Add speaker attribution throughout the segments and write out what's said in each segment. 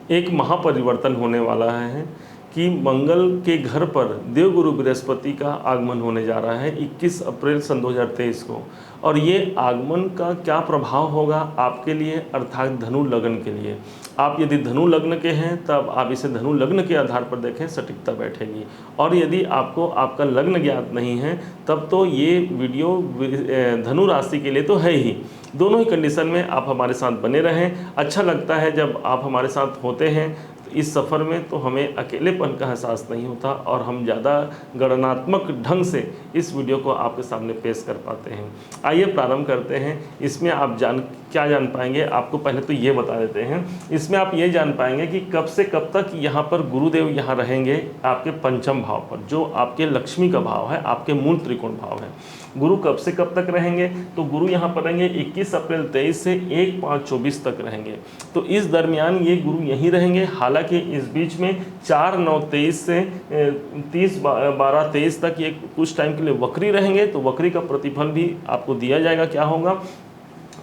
Speaker 1: एक महापरिवर्तन होने वाला है कि मंगल के घर पर देवगुरु बृहस्पति का आगमन होने जा रहा है 21 अप्रैल सन 2023 को। और ये आगमन का क्या प्रभाव होगा आपके लिए, अर्थात धनु लग्न के लिए। आप यदि धनु लग्न के हैं तब आप इसे धनु लग्न के आधार पर देखें, सटीकता बैठेगी। और यदि आपको आपका लग्न ज्ञात नहीं है तब तो ये वीडियो धनु राशि के लिए तो है ही। दोनों ही कंडीशन में आप हमारे साथ बने रहें। अच्छा लगता है जब आप हमारे साथ होते हैं। इस सफ़र में तो हमें अकेलेपन का एहसास नहीं होता और हम ज़्यादा गणनात्मक ढंग से इस वीडियो को आपके सामने पेश कर पाते हैं। आइए प्रारंभ करते हैं। इसमें आप क्या जान पाएंगे, आपको पहले तो ये बता देते हैं। इसमें आप ये जान पाएंगे कि कब से कब तक यहाँ पर गुरुदेव यहाँ रहेंगे आपके पंचम भाव पर, जो आपके लक्ष्मी का भाव है, आपके मूल त्रिकोण भाव है। गुरु कब से कब तक रहेंगे, तो गुरु यहाँ पर रहेंगे 21 अप्रैल 23 से 1/5/24 तक रहेंगे। तो इस दरमियान ये गुरु यहीं रहेंगे। हालांकि इस बीच में 4/9/23 से 30/12/23 तक ये कुछ टाइम के लिए वक्री रहेंगे। तो वक्री का प्रतिफल भी आपको दिया जाएगा, क्या होगा।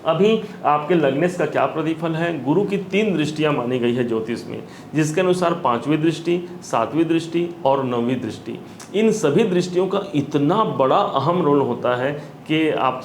Speaker 1: अभी आपके लग्नेश का क्या प्रतिफल है। गुरु की 3 दृष्टियां मानी गई है ज्योतिष में, जिसके अनुसार 5वीं दृष्टि, 7वीं दृष्टि और 9वीं दृष्टि। इन सभी दृष्टियों का इतना बड़ा अहम रोल होता है कि आप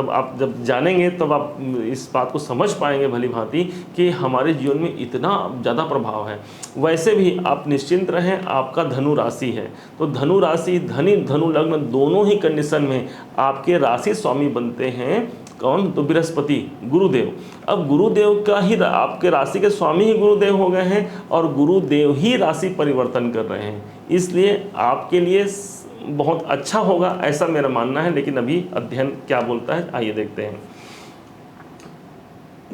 Speaker 1: आप जब जानेंगे तब आप इस बात को समझ पाएंगे भली भांति कि हमारे जीवन में इतना ज़्यादा प्रभाव है। वैसे भी आप निश्चिंत रहें, आपका धनु राशि है तो धनु राशि धनु लग्न दोनों ही कंडीशन में आपके राशि स्वामी बनते हैं कौन, तो बृहस्पति गुरुदेव। अब गुरुदेव का ही आपके राशि के स्वामी ही गुरुदेव हो गए हैं और गुरुदेव ही राशि परिवर्तन कर रहे हैं, इसलिए आपके लिए बहुत अच्छा होगा ऐसा मेरा मानना है। लेकिन अभी अध्ययन क्या बोलता है आइए देखते हैं।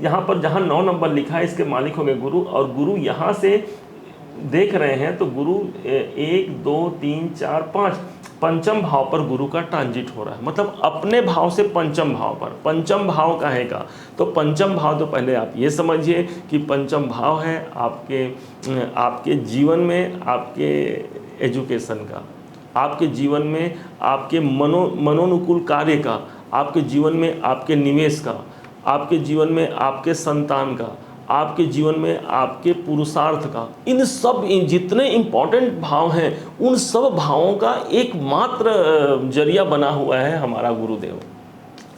Speaker 1: यहाँ पर जहाँ 9 नंबर लिखा है इसके मालिक होंगे गुरु, और गुरु यहाँ से देख रहे हैं तो गुरु 1 2 3 4 5 पंचम भाव पर गुरु का ट्रांजिट हो रहा है। मतलब अपने भाव से पंचम भाव पर। पंचम भाव कहेगा तो पंचम भाव तो पहले आप ये समझिए कि पंचम भाव है आपके जीवन में, आपके एजुकेशन का, आपके जीवन में आपके मनोनुकूल कार्य का, आपके जीवन में आपके निवेश का, आपके जीवन में आपके संतान का, आपके जीवन में आपके पुरुषार्थ का। इन सब जितने इम्पोर्टेंट भाव हैं उन सब भावों का एकमात्र जरिया बना हुआ है हमारा गुरुदेव।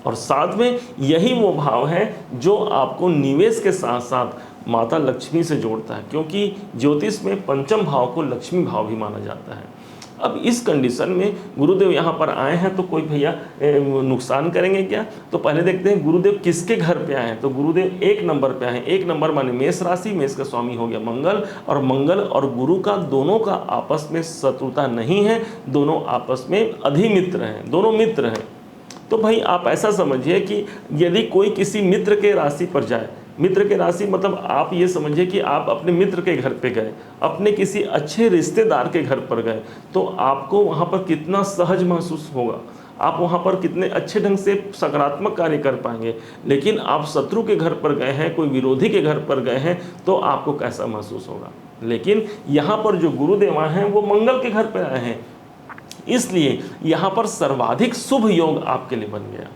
Speaker 1: और साथ में यही वो भाव है जो आपको निवेश के साथ साथ माता लक्ष्मी से जोड़ता है, क्योंकि ज्योतिष में पंचम भाव को लक्ष्मी भाव भी माना जाता है। अब इस कंडीशन में गुरुदेव यहाँ पर आए हैं तो कोई भैया नुकसान करेंगे क्या। तो पहले देखते हैं गुरुदेव किसके घर पे आए हैं। तो गुरुदेव 1 नंबर पे आए हैं। 1 नंबर माने मेष राशि, मेष का स्वामी हो गया मंगल, और मंगल और गुरु का दोनों का आपस में शत्रुता नहीं है, दोनों आपस में अधिमित्र हैं, दोनों मित्र हैं। तो भाई आप ऐसा समझिए कि यदि कोई किसी मित्र के राशि पर जाए, मित्र के राशि मतलब आप ये समझिए कि आप अपने मित्र के घर पे गए, अपने किसी अच्छे रिश्तेदार के घर पर गए, तो आपको वहाँ पर कितना सहज महसूस होगा, आप वहाँ पर कितने अच्छे ढंग से सकारात्मक कार्य कर पाएंगे। लेकिन आप शत्रु के घर पर गए हैं, कोई विरोधी के घर पर गए हैं, तो आपको कैसा महसूस होगा। लेकिन यहाँ पर जो गुरुदेव हैं वो मंगल के घर पर आए हैं, इसलिए यहाँ पर सर्वाधिक शुभ योग आपके लिए बन गया।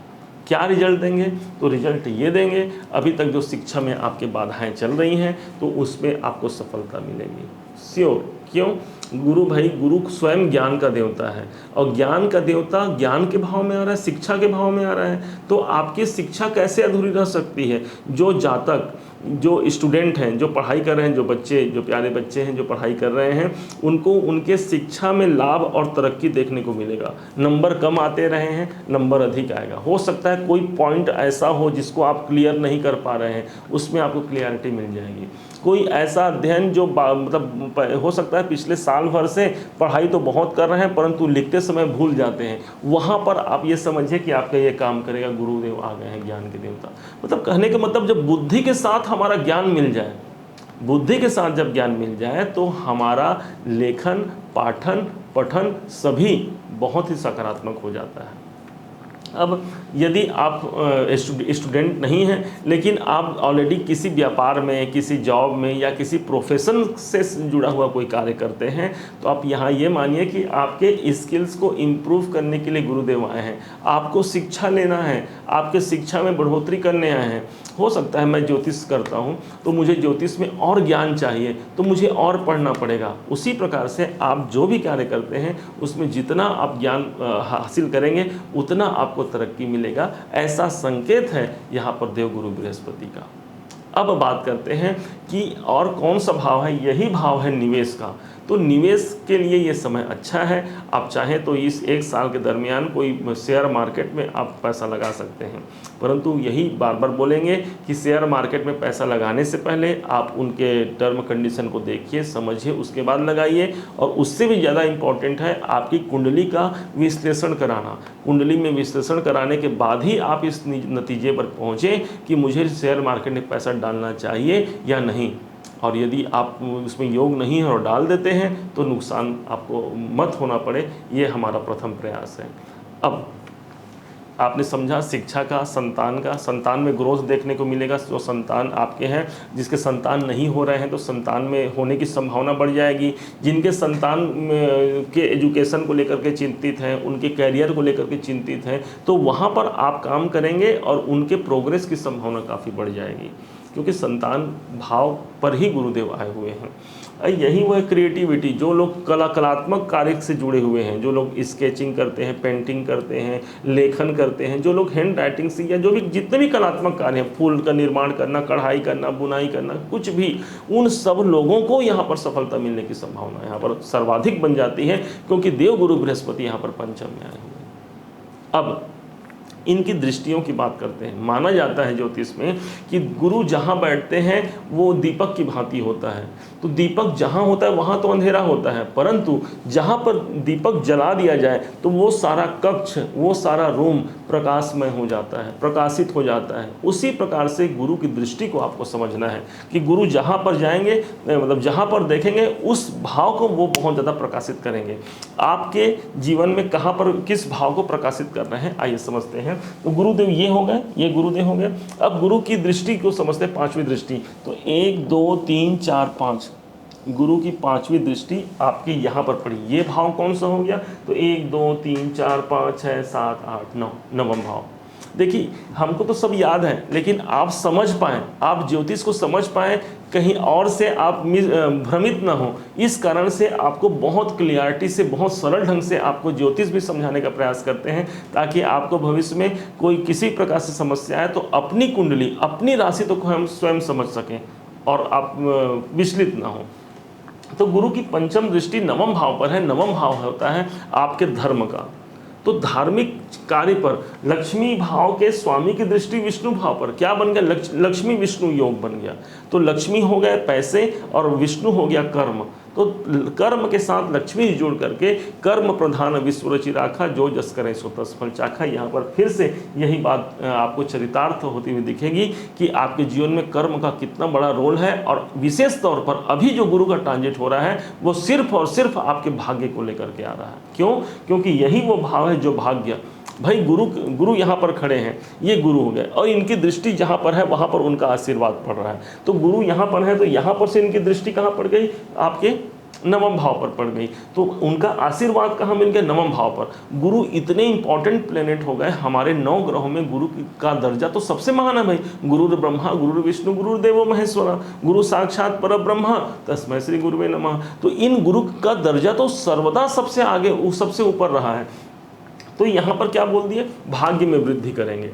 Speaker 1: क्या रिजल्ट देंगे, तो रिजल्ट ये देंगे, अभी तक जो शिक्षा में आपके बाधाएं चल रही हैं तो उसमें आपको सफलता मिलेगी श्योर। क्यों, गुरु भाई, गुरु स्वयं ज्ञान का देवता है और ज्ञान का देवता ज्ञान के भाव में आ रहा है, शिक्षा के भाव में आ रहा है। तो आपकी शिक्षा कैसे अधूरी रह सकती है। जो जातक, जो स्टूडेंट हैं, जो पढ़ाई कर रहे हैं, जो बच्चे, जो प्यारे बच्चे हैं जो पढ़ाई कर रहे हैं, उनको उनके शिक्षा में लाभ और तरक्की देखने को मिलेगा। नंबर कम आते रहे हैं, नंबर अधिक आएगा। हो सकता है कोई पॉइंट ऐसा हो जिसको आप क्लियर नहीं कर पा रहे हैं, उसमें आपको क्लियरिटी मिल जाएगी। कोई ऐसा अध्ययन जो मतलब हो सकता है पिछले साल भर से पढ़ाई तो बहुत कर रहे हैं परंतु लिखते समय भूल जाते हैं, वहाँ पर आप ये समझिए कि आपका ये काम करेगा। गुरुदेव आ गए हैं, ज्ञान के देवता। मतलब कहने का मतलब जब बुद्धि के साथ हमारा ज्ञान मिल जाए, बुद्धि के साथ जब ज्ञान मिल जाए तो हमारा लेखन, पाठन, पठन सभी बहुत ही सकारात्मक हो जाता है। अब यदि आप स्टूडेंट नहीं हैं लेकिन आप ऑलरेडी किसी व्यापार में, किसी जॉब में या किसी प्रोफेशन से जुड़ा हुआ कोई कार्य करते हैं, तो आप यहाँ ये मानिए कि आपके स्किल्स को इम्प्रूव करने के लिए गुरुदेव आए हैं। आपको शिक्षा लेना है, आपके शिक्षा में बढ़ोतरी करने आए हैं। हो सकता है मैं ज्योतिष करता हूँ तो मुझे ज्योतिष में और ज्ञान चाहिए, तो मुझे और पढ़ना पड़ेगा। उसी प्रकार से आप जो भी कार्य करते हैं उसमें जितना आप ज्ञान हासिल करेंगे उतना आपको तरक्की मिलेगा। ऐसा संकेत है यहाँ पर देवगुरु बृहस्पति का। अब बात करते हैं कि और कौन सा भाव है। यही भाव है निवेश का। तो निवेश के लिए ये समय अच्छा है। आप चाहें तो इस 1 साल के दरमियान कोई शेयर मार्केट में आप पैसा लगा सकते हैं, परंतु यही बार बार बोलेंगे कि शेयर मार्केट में पैसा लगाने से पहले आप उनके टर्म कंडीशन को देखिए, समझिए, उसके बाद लगाइए। और उससे भी ज़्यादा इम्पॉर्टेंट है आपकी कुंडली का विश्लेषण कराना। कुंडली में विश्लेषण कराने के बाद ही आप इस नतीजे पर पहुँचें कि मुझे शेयर मार्केट में पैसा डालना चाहिए या नहीं। और यदि आप उसमें योग नहीं है और डाल देते हैं तो नुकसान आपको मत होना पड़े, ये हमारा प्रथम प्रयास है। अब आपने समझा शिक्षा का, संतान में ग्रोथ देखने को मिलेगा। जो संतान आपके हैं, जिसके संतान नहीं हो रहे हैं तो संतान में होने की संभावना बढ़ जाएगी। जिनके संतान के एजुकेशन को लेकर के चिंतित हैं, उनके कैरियर को लेकर के चिंतित हैं, तो वहाँ पर आप काम करेंगे और उनके प्रोग्रेस की संभावना काफ़ी बढ़ जाएगी, क्योंकि संतान भाव पर ही गुरुदेव आए हुए हैं। यही वो है क्रिएटिविटी। जो लोग कलात्मक कार्य से जुड़े हुए हैं, जो लोग स्केचिंग करते हैं, पेंटिंग करते हैं, लेखन करते हैं, जो लोग हैंड राइटिंग से या जो भी जितने भी कलात्मक कार्य हैं, फूल का निर्माण करना, कढ़ाई करना, बुनाई करना, कुछ भी, उन सब लोगों को यहाँ पर सफलता मिलने की संभावना यहाँ पर सर्वाधिक बन जाती है, क्योंकि देवगुरु बृहस्पति यहाँ पर पंचम में आए हुए हैं। अब इनकी दृष्टियों की बात करते हैं। माना जाता है ज्योतिष में कि गुरु जहाँ बैठते हैं वो दीपक की भांति होता है। तो दीपक जहाँ होता है वहाँ तो अंधेरा होता है, परंतु जहाँ पर दीपक जला दिया जाए तो वो सारा कक्ष, वो सारा रूम प्रकाशमय हो जाता है, प्रकाशित हो जाता है। उसी प्रकार से गुरु की दृष्टि को आपको समझना है कि गुरु जहाँ पर जाएंगे, मतलब जहाँ पर देखेंगे उस भाव को वो बहुत ज़्यादा प्रकाशित करेंगे। आपके जीवन में कहाँ पर किस भाव को प्रकाशित कर रहे हैं, आइए समझते हैं। तो गुरुदेव ये हो गए, ये गुरुदेव हो गए। अब गुरु की दृष्टि को समझते हैं, 5वीं दृष्टि। तो 1 2 3 4 5, गुरु की 5वीं दृष्टि आपकी यहाँ पर पड़ी। ये भाव कौन सा हो गया? तो 1 2 3 4 5 6 7 8 9, नवम भाव। देखिए हमको तो सब याद है, लेकिन आप समझ पाएँ, आप ज्योतिष को समझ पाएँ, कहीं और से आप भ्रमित ना हो, इस कारण से आपको बहुत क्लियरिटी से, बहुत सरल ढंग से आपको ज्योतिष भी समझाने का प्रयास करते हैं, ताकि आपको भविष्य में कोई किसी प्रकार से समस्या है तो अपनी कुंडली, अपनी राशि तो हम स्वयं समझ सकें और आप विचलित ना हो। तो गुरु की पंचम दृष्टि नवम भाव पर है। नवम भाव होता है आपके धर्म का। तो धार्मिक कार्य पर लक्ष्मी भाव के स्वामी की दृष्टि विष्णु भाव पर क्या बन गया? लक्ष्मी विष्णु योग बन गया। तो लक्ष्मी हो गए पैसे और विष्णु हो गया कर्म। तो कर्म के साथ लक्ष्मी जोड़ करके कर्म प्रधान विश्व रचि राखा, जो जस करे सो तस फल चाखा। यहाँ पर फिर से यही बात आपको चरितार्थ होती हुई दिखेगी कि आपके जीवन में कर्म का कितना बड़ा रोल है। और विशेष तौर पर अभी जो गुरु का ट्रांजिट हो रहा है वो सिर्फ और सिर्फ आपके भाग्य को लेकर के आ रहा है। क्यों? क्योंकि यही वो भाव है जो भाग्य, भाई गुरु यहाँ पर खड़े हैं, ये गुरु हो गए और इनकी दृष्टि जहाँ पर है वहाँ पर उनका आशीर्वाद पड़ रहा है। तो गुरु यहाँ पर है तो यहाँ पर से इनकी दृष्टि कहाँ पड़ गई? आपके नवम भाव पर पड़ गई। तो उनका आशीर्वाद कहाँ मिल गया? नवम भाव पर। गुरु इतने इंपॉर्टेंट प्लेनेट हो गए, हमारे 9 ग्रहों में गुरु का दर्जा तो सबसे महान है भाई। गुरुर ब्रह्मा गुरुर विष्णु गुरुर्देवो महेश्वरा, गुरु साक्षात पर ब्रह्मा तस्मै श्री गुरुवे नमः। तो इन गुरु का दर्जा तो सर्वदा सबसे आगे, सबसे ऊपर रहा है। तो यहाँ पर क्या बोल दिए? भाग्य में वृद्धि करेंगे।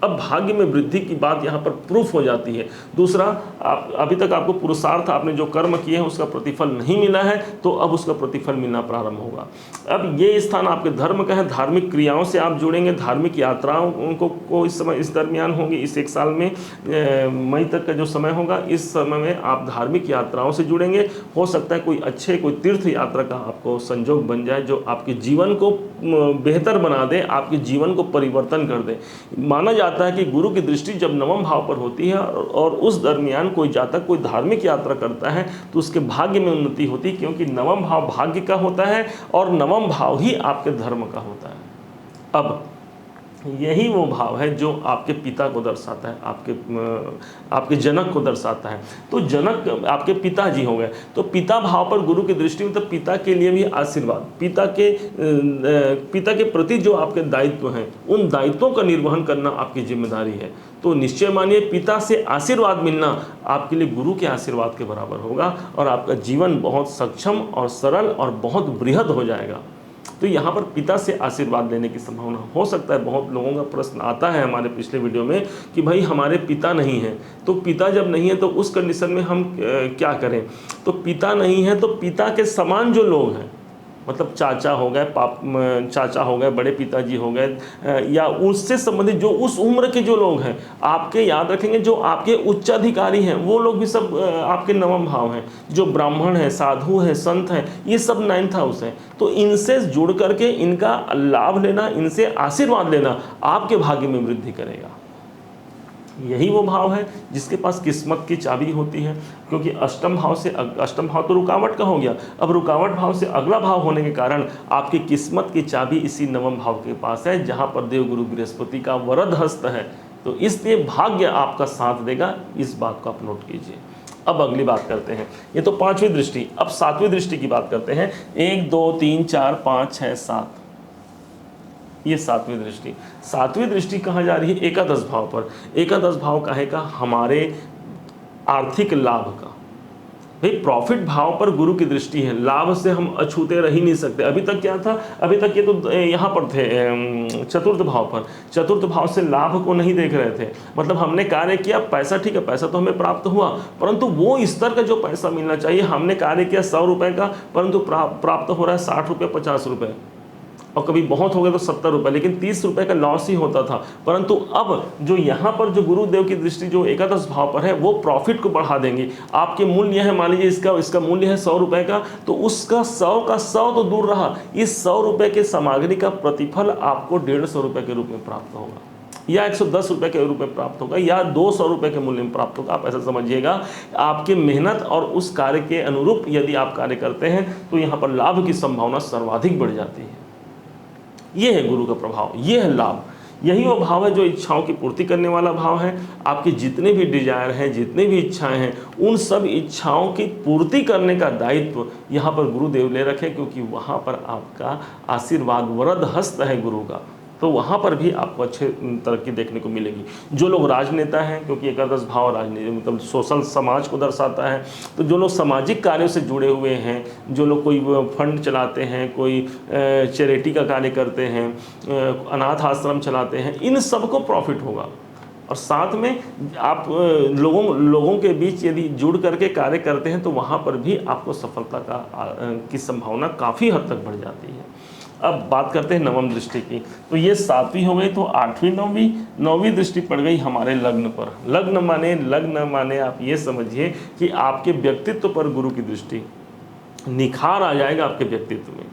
Speaker 1: अब भाग्य में वृद्धि की बात यहाँ पर प्रूफ हो जाती है। दूसरा, आप अभी तक आपको पुरुषार्थ, आपने जो कर्म किए हैं उसका प्रतिफल नहीं मिला है, तो अब उसका प्रतिफल मिलना प्रारंभ होगा। अब ये स्थान आपके धर्म का है। धार्मिक क्रियाओं से आप जुड़ेंगे, धार्मिक यात्राओं को इस समय, इस दरमियान होंगी। इस 1 साल में मई तक का जो समय होगा, इस समय में आप धार्मिक यात्राओं से जुड़ेंगे। हो सकता है कोई तीर्थ यात्रा का आपको संजोग बन जाए जो आपके जीवन को बेहतर बना दे, आपके जीवन को परिवर्तन कर दे। माना जाता है कि गुरु की दृष्टि जब नवम भाव पर होती है और उस दरमियान कोई जातक कोई धार्मिक यात्रा करता है तो उसके भाग्य में उन्नति होती है, क्योंकि नवम भाव भाग्य का होता है और नवम भाव ही आपके धर्म का होता है। अब यही वो भाव है जो आपके पिता को दर्शाता है, आपके जनक को दर्शाता है। तो जनक आपके पिताजी हो गए। तो पिता भाव पर गुरु की दृष्टि में, तो पिता के लिए भी आशीर्वाद, पिता के प्रति जो आपके दायित्व हैं, उन दायित्वों का निर्वहन करना आपकी जिम्मेदारी है। तो निश्चय मानिए पिता से आशीर्वाद मिलना आपके लिए गुरु के आशीर्वाद के बराबर होगा और आपका जीवन बहुत सक्षम और सरल और बहुत बृहद हो जाएगा। तो यहाँ पर पिता से आशीर्वाद लेने की संभावना हो सकता है। बहुत लोगों का प्रश्न आता है हमारे पिछले वीडियो में कि भाई हमारे पिता नहीं हैं, तो पिता जब नहीं है तो उस कंडीशन में हम क्या करें। तो पिता नहीं है तो पिता के समान जो लोग हैं, मतलब चाचा हो गए, चाचा हो गए, बड़े पिताजी हो गए, या उससे संबंधित जो उस उम्र के जो लोग हैं, आपके याद रखेंगे जो आपके उच्चाधिकारी हैं वो लोग भी सब आपके नवम भाव हैं। जो ब्राह्मण है, साधु है, संत है, ये सब 9th हाउस है। तो इनसे जुड़ करके इनका लाभ लेना, इनसे आशीर्वाद लेना आपके भाग्य में वृद्धि करेगा। यही वो भाव है जिसके पास किस्मत की चाबी होती है, क्योंकि अष्टम भाव तो रुकावट का हो गया। अब रुकावट भाव से अगला भाव होने के कारण आपकी किस्मत की चाबी इसी नवम भाव के पास है, जहां पर देवगुरु बृहस्पति का वरद हस्त है। तो इसलिए भाग्य आपका साथ देगा, इस बात को आप नोट कीजिए। अब अगली बात करते हैं, ये तो 5वीं दृष्टि। अब 7वीं दृष्टि की बात करते हैं। 1 2 3 4 5 6 7, ये 7वीं दृष्टि। 7वीं दृष्टि कहाँ जा रही है? एकादश भाव पर। एकादश भाव कहेगा हमारे आर्थिक लाभ का। भाई प्रॉफिट भाव पर गुरु की दृष्टि है, लाभ से हम अछूते रह ही नहीं सकते। अभी तक क्या था? अभी तक ये तो यहाँ पर थे चतुर्थ भाव पर। चतुर्थ भाव से लाभ को नहीं देख रहे थे, मतलब हमने कार्य किया, पैसा ठीक है, पैसा तो हमें प्राप्त हुआ, परंतु वो स्तर का जो पैसा मिलना चाहिए, हमने कार्य किया 100 रुपये का, परंतु प्राप्त हो रहा है 60 रुपये, 50 रुपये, और कभी बहुत हो गया तो 70 रुपये, लेकिन 30 रुपये का लॉस ही होता था। परंतु अब जो यहाँ पर जो गुरुदेव की दृष्टि जो एकादश भाव पर है, वो प्रॉफिट को बढ़ा देंगे। आपके मूल्य है, मान लीजिए इसका मूल्य है 100 रुपये का, तो उसका 100 का 100 तो दूर रहा, इस 100 रुपये के सामग्री का प्रतिफल आपको 150 रुपये के रूप में प्राप्त होगा, या 110 रुपये के रूप में प्राप्त होगा, या 200 रुपये के मूल्य में प्राप्त होगा। आप ऐसा समझिएगा, आपके मेहनत और उस कार्य के अनुरूप यदि आप कार्य करते हैं तो यहाँ पर लाभ की संभावना सर्वाधिक बढ़ जाती है। ये है गुरु का प्रभाव, ये है लाभ। यही वो भाव है जो इच्छाओं की पूर्ति करने वाला भाव है। आपके जितने भी डिजायर हैं, जितने भी इच्छाएं हैं, उन सब इच्छाओं की पूर्ति करने का दायित्व यहाँ पर गुरुदेव ले रखे, क्योंकि वहाँ पर आपका आशीर्वाद वरद हस्त है गुरु का। तो वहाँ पर भी आपको अच्छे तरक्की देखने को मिलेगी। जो लोग राजनेता हैं, क्योंकि एकादश भाव राजनीति मतलब सोशल समाज को दर्शाता है, तो जो लोग सामाजिक कार्यों से जुड़े हुए हैं, जो लोग कोई फंड चलाते हैं, कोई चैरिटी का कार्य करते हैं, अनाथ आश्रम चलाते हैं, इन सबको प्रॉफिट होगा। और साथ में आप लोगों के बीच यदि जुड़ करके कार्य करते हैं तो वहाँ पर भी आपको सफलता की संभावना काफ़ी हद तक बढ़ जाती है। अब बात करते हैं नवम दृष्टि की। तो ये 7वीं हो गई, तो 8वीं 9वीं दृष्टि पड़ गई हमारे लग्न पर। लग्न माने आप ये समझिए कि आपके व्यक्तित्व पर गुरु की दृष्टि, निखार आ जाएगा आपके व्यक्तित्व में।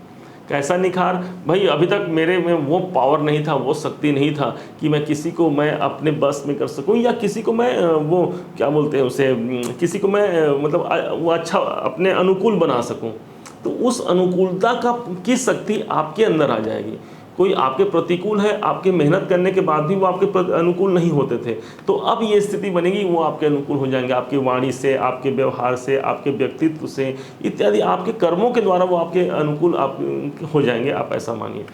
Speaker 1: कैसा निखार? भाई अभी तक मेरे में वो पावर नहीं था, वो शक्ति नहीं था कि मैं किसी को मैं अपने बस में कर सकूं, या किसी को मैं वो क्या बोलते हैं उसे, किसी को मैं मतलब वो अच्छा अपने अनुकूल बना सकूं। तो उस अनुकूलता की शक्ति आपके अंदर आ जाएगी। कोई आपके प्रतिकूल है, आपके मेहनत करने के बाद भी वो आपके अनुकूल नहीं होते थे, तो अब ये स्थिति बनेगी, वो आपके अनुकूल हो जाएंगे। आपकी वाणी से, आपके व्यवहार से, आपके व्यक्तित्व से इत्यादि, आपके कर्मों के द्वारा वो आपके अनुकूल आप हो जाएंगे, आप ऐसा मानिए।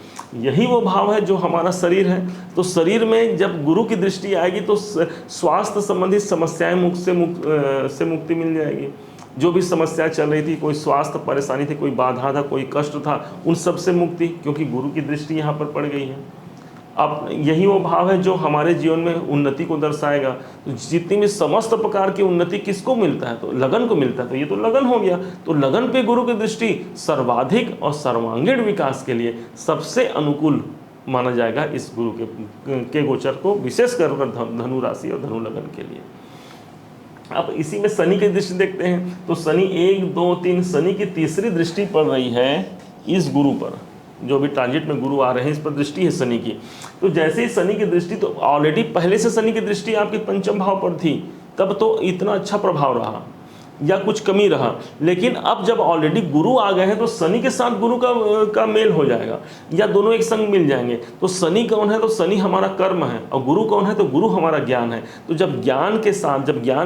Speaker 1: यही वो भाव है जो हमारा शरीर है। तो शरीर में जब गुरु की दृष्टि आएगी तो स्वास्थ्य संबंधित समस्याएं से मुक्ति मिल जाएगी। जो भी समस्या चल रही थी, कोई स्वास्थ्य परेशानी थी, कोई बाधा था, कोई कष्ट था, उन सब से मुक्ति, क्योंकि गुरु की दृष्टि यहाँ पर पड़ गई है। अब यही वो भाव है जो हमारे जीवन में उन्नति को दर्शाएगा। तो जितनी भी समस्त प्रकार की उन्नति किसको मिलता है? तो लगन को मिलता है। तो ये तो लगन हो गया। तो लगन पे गुरु की दृष्टि सर्वाधिक और सर्वांगीण विकास के लिए सबसे अनुकूल माना जाएगा इस गुरु के गोचर को, विशेष कर धनु राशि और धनु लगन के लिए। अब इसी में शनि की दृष्टि देखते हैं। तो शनि 1 2 3, शनि की तीसरी दृष्टि पड़ रही है इस गुरु पर। जो भी ट्रांजिट में गुरु आ रहे हैं, इस पर दृष्टि है शनि की। तो जैसे ही शनि की दृष्टि, तो ऑलरेडी पहले से शनि की दृष्टि आपके पंचम भाव पर थी, तब तो इतना अच्छा प्रभाव रहा। या कुछ कमी रहा। लेकिन अब जब ऑलरेडी गुरु आ गए हैं तो शनि के साथ गुरु का मेल हो जाएगा या दोनों एक संग मिल जाएंगे। तो शनि कौन है? तो शनि हमारा कर्म है, और गुरु कौन है? तो गुरु हमारा ज्ञान है। तो जब ज्ञान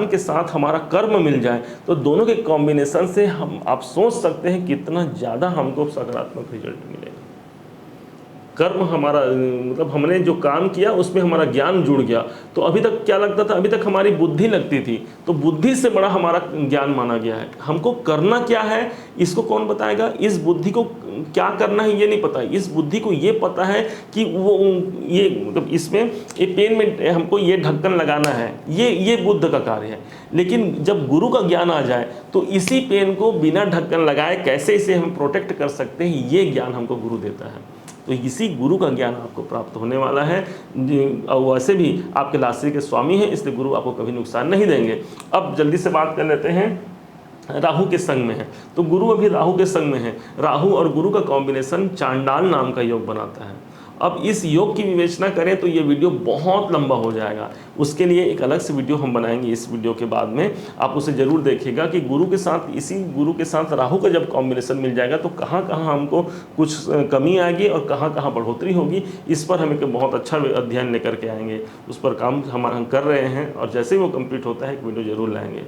Speaker 1: के साथ हमारा कर्म मिल जाए तो दोनों के कॉम्बिनेशन से आप सोच सकते हैं कितना ज़्यादा हमको सकारात्मक रिजल्ट मिलेगा। कर्म हमारा मतलब हमने जो काम किया उसमें हमारा ज्ञान जुड़ गया। तो अभी तक क्या लगता था? अभी तक हमारी बुद्धि लगती थी, तो बुद्धि से बड़ा हमारा ज्ञान माना गया है। हमको करना क्या है इसको कौन बताएगा? इस बुद्धि को क्या करना है ये नहीं पता। इस बुद्धि को ये पता है कि वो ये मतलब इसमें ये पेन में हमको ये ढक्कन लगाना है, ये बुद्ध का कार्य है। लेकिन जब गुरु का ज्ञान आ जाए तो इसी पेन को बिना ढक्कन लगाए कैसे इसे हम प्रोटेक्ट कर सकते हैं, ये ज्ञान हमको गुरु देता है। तो इसी गुरु का ज्ञान आपको प्राप्त होने वाला है। और वैसे भी आपके राशि के स्वामी हैं, इसलिए गुरु आपको कभी नुकसान नहीं देंगे। अब जल्दी से बात कर लेते हैं, राहु के संग में है तो गुरु अभी राहु के संग में है। राहु और गुरु का कॉम्बिनेशन चांडाल नाम का योग बनाता है। अब इस योग की विवेचना करें तो ये वीडियो बहुत लंबा हो जाएगा, उसके लिए एक अलग से वीडियो हम बनाएंगे। इस वीडियो के बाद में आप उसे ज़रूर देखिएगा कि गुरु के साथ, इसी गुरु के साथ राहु का जब कॉम्बिनेशन मिल जाएगा तो कहाँ कहाँ हमको कुछ कमी आएगी और कहाँ कहाँ बढ़ोतरी होगी, इस पर हम एक बहुत अच्छा अध्ययन लेकर के आएंगे। उस पर काम हम कर रहे हैं और जैसे ही वो कंप्लीट होता है एक वीडियो ज़रूर लाएंगे।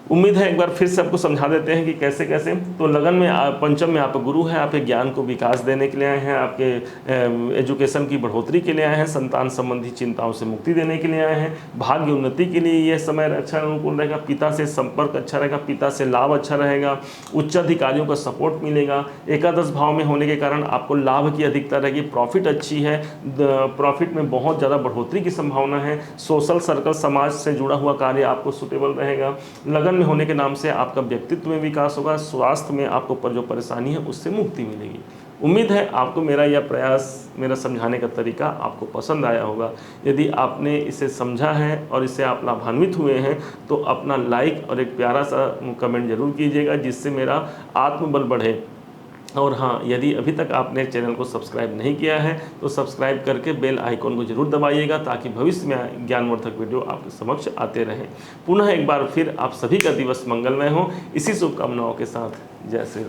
Speaker 1: उम्मीद है एक बार फिर से आपको समझा देते हैं कि कैसे कैसे। तो लगन में पंचम में आप गुरु है, आपके ज्ञान को विकास देने के लिए आए हैं, आपके एजुकेशन की बढ़ोतरी के लिए आए हैं, संतान संबंधी चिंताओं से मुक्ति देने के लिए आए हैं, भाग्य उन्नति के लिए यह समय अच्छा अनुकूल रहेगा, पिता से संपर्क अच्छा रहेगा, पिता से लाभ अच्छा रहेगा, उच्च अधिकारियों का सपोर्ट मिलेगा। एकादश भाव में होने के कारण आपको लाभ की अधिकता रहेगी, प्रॉफिट अच्छी है, प्रॉफिट में बहुत ज़्यादा बढ़ोतरी की संभावना है। सोशल सर्कल, समाज से जुड़ा हुआ कार्य आपको सुटेबल रहेगा। लगन में होने के नाम से आपका व्यक्तित्व में विकास होगा, स्वास्थ्य में आपको जो परेशानी है उससे मुक्ति मिलेगी। उम्मीद है आपको मेरा यह प्रयास, मेरा समझाने का तरीका आपको पसंद आया होगा। यदि आपने इसे समझा है और इससे आप लाभान्वित हुए हैं तो अपना लाइक और एक प्यारा सा कमेंट जरूर कीजिएगा, जिससे मेरा आत्मबल बढ़े। और हाँ, यदि अभी तक आपने चैनल को सब्सक्राइब नहीं किया है तो सब्सक्राइब करके बेल आइकॉन को जरूर दबाइएगा, ताकि भविष्य में ज्ञानवर्धक वीडियो आपके समक्ष आते रहें। पुनः एक बार फिर आप सभी का दिवस मंगलमय हो, इसी शुभकामनाओं के साथ। जय श्री राम।